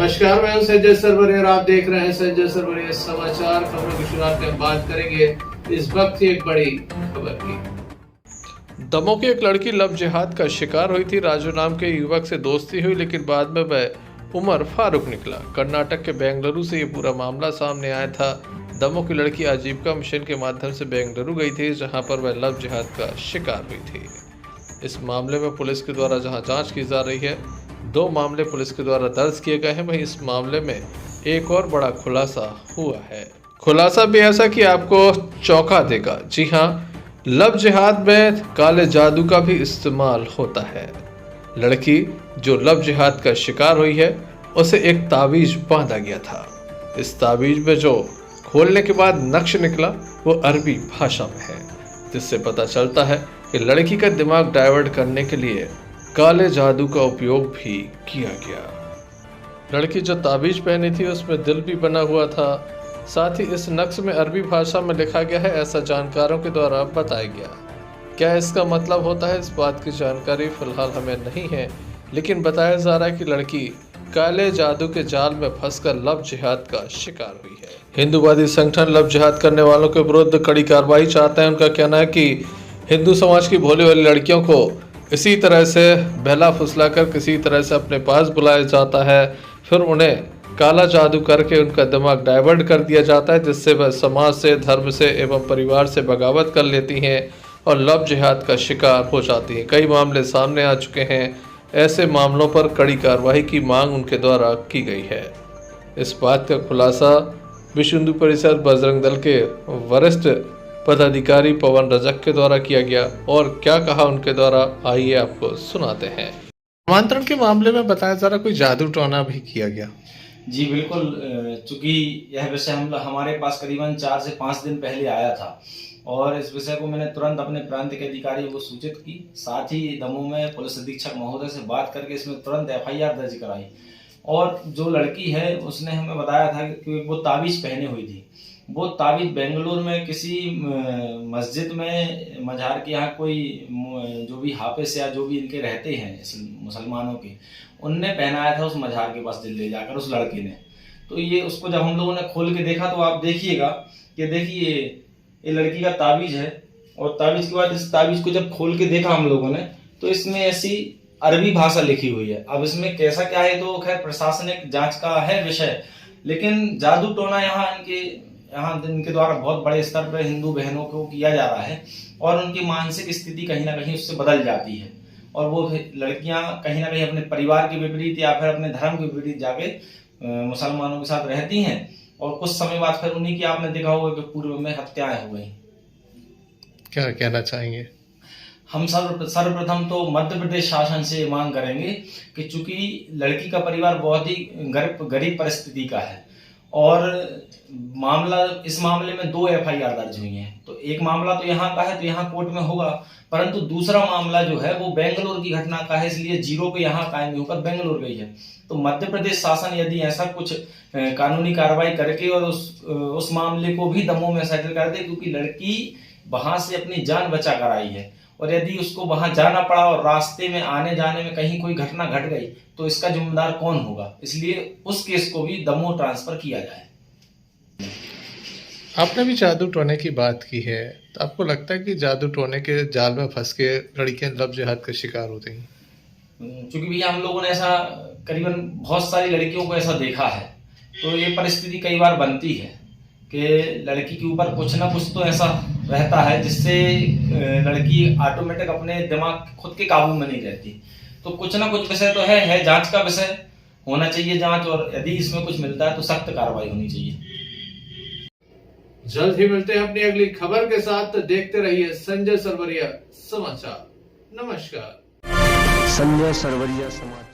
नमस्कार, मैं हूं संजय सरवरिया और आप देख रहे हैं संजय सरवरिया समाचार। खबरों की शुरुआत में बात करेंगे इस वक्त की एक बड़ी खबर की। दमोह की एक लड़की लव जिहाद का शिकार हुई थी। राजू नाम के युवक से दोस्ती हुई, लेकिन बाद में वह उमर फारूक निकला। कर्नाटक के बेंगलुरु से ये पूरा मामला सामने आया था। दमोह की लड़की आजीविका मिशन के माध्यम से बेंगलुरु गई थी, जहां पर वह लव जिहाद का शिकार हुई थी। इस मामले में पुलिस के द्वारा जहां जांच की जा रही है, 2 मामले पुलिस के द्वारा दर्ज किए गए हैं, वहीं इस मामले में एक और बड़ा खुलासा हुआ है। खुलासा भी ऐसा कि आपको चौंका देगा। जी हाँ, लव जिहाद में काले जादू का भी इस्तेमाल होता है। लड़की जो लव जिहाद का शिकार हुई है, उसे एक ताबीज बांधा गया था। इस ताबीज में जो खोलने के बाद नक्श निकला वो अरबी भाषा में है, जिससे पता चलता है कि लड़की का दिमाग डाइवर्ट करने के लिए काले जादू का उपयोग भी किया गया। लड़की जो ताबीज पहनी थी उसमें दिल भी बना हुआ था। साथ ही इस नक्श में अरबी भाषा में लिखा गया है, ऐसा जानकारों के द्वारा बताया गया। क्या इसका मतलब होता है, इस बात की जानकारी फिलहाल हमें नहीं है, लेकिन बताया जा रहा है कि लड़की काले जादू के जाल में फंसकर लव जिहाद का शिकार हुई है। हिंदूवादी संगठन लव जिहाद करने वालों के विरुद्ध कड़ी कार्रवाई चाहते हैं। उनका कहना है कि हिंदू समाज की भोली वाली लड़कियों को इसी तरह से बहला फुसलाकर किसी तरह से अपने पास बुलाया जाता है, फिर उन्हें काला जादू करके उनका दिमाग डाइवर्ट कर दिया जाता है, जिससे वह समाज से, धर्म से एवं परिवार से बगावत कर लेती हैं और लव जिहाद का शिकार हो जाती हैं। कई मामले सामने आ चुके हैं। ऐसे मामलों पर कड़ी कार्रवाई की मांग उनके द्वारा की गई है। इस बात का खुलासा विश्व हिंदू परिषद बजरंग दल के वरिष्ठ पदाधिकारी पवन रजक के द्वारा किया गया। और क्या कहा उनके द्वारा, आइए आपको सुनाते हैं। नामांतरण के मामले में बताया जा रहा कोई जादू टोना भी किया गया। जी बिल्कुल, चूंकि यह विषय हमारे पास करीबन 4 से 5 दिन पहले आया था और इस विषय को मैंने तुरंत अपने प्रांत के अधिकारियों को सूचित की। साथ ही दमोह में पुलिस अधीक्षक महोदय से बात करके इसमें तुरंत FIR दर्ज कराई। और जो लड़की है उसने हमें बताया था कि वो ताबीज पहने हुई थी। वो ताबीज बेंगलुरु में किसी मस्जिद में, मजार के यहाँ कोई जो भी हाफिज या जो भी इनके रहते हैं मुसलमानों के, उनने पहनाया था उस मजार के पास ले जाकर उस लड़के ने। तो ये उसको जब हम लोगों ने खोल के देखा तो आप देखिएगा कि देखिए ये लड़की का ताबीज है। और ताबीज के बाद इस ताबीज को जब खोल के देखा हम लोगों ने तो इसमें ऐसी अरबी भाषा लिखी हुई है। अब इसमें कैसा क्या है तो खैर प्रशासनिक जांच का है विषय, लेकिन जादू टोना यहाँ इनके द्वारा बहुत बड़े स्तर पर हिंदू बहनों को किया जा रहा है और उनकी मानसिक स्थिति कहीं ना कहीं उससे बदल जाती है और वो लड़कियां कहीं ना कहीं अपने परिवार के विपरीत या फिर अपने धर्म के विपरीत जाके मुसलमानों के साथ रहती हैं और कुछ समय बाद फिर उन्हीं की आपने देखा होगा कि पूर्व में हत्याएं हो गई। क्या कहना चाहेंगे? हम सर्वप्रथम तो मध्य प्रदेश शासन से मांग करेंगे कि चूंकि लड़की का परिवार बहुत ही गरीब परिस्थिति का है और इस मामले में 2 FIR दर्ज हुई हैं। तो एक मामला तो यहाँ का है तो यहाँ कोर्ट में होगा, परंतु दूसरा मामला जो है वो बेंगलुरु की घटना का है, इसलिए 0 पे यहाँ कायम होकर बेंगलुरु गई है। तो मध्य प्रदेश शासन यदि ऐसा कुछ कानूनी कार्रवाई करके और उस मामले को भी दमोह में सेटल कर दे, क्योंकि लड़की वहां से अपनी जान बचा कर आई है और यदि उसको वहां जाना पड़ा और रास्ते में आने जाने में कहीं कोई घटना घट गई तो इसका जिम्मेदार कौन होगा, इसलिए उस केस को भी दमोह ट्रांसफर किया जाए। आपने भी जादू टोने की बात की है, तो आपको लगता है कि जादू टोने के जाल में फंस के लड़कियां लव जिहाद का शिकार होती हैं? क्योंकि भैया हम लोगों ने ऐसा करीबन बहुत सारी लड़कियों को ऐसा देखा है, तो ये परिस्थिति कई बार बनती है कि लड़की के ऊपर कुछ ना कुछ तो ऐसा रहता है जिससे लड़की ऑटोमेटिक अपने दिमाग खुद के काबू में नहीं रहती। तो कुछ ना कुछ विषय तो है जांच का विषय होना चाहिए जांच, और यदि इसमें कुछ मिलता है तो सख्त कार्रवाई होनी चाहिए। जल्द ही मिलते हैं अपनी अगली खबर के साथ। देखते रहिए संजय सरवरिया समाचार। नमस्कार। संजय सरवरिया समाचार।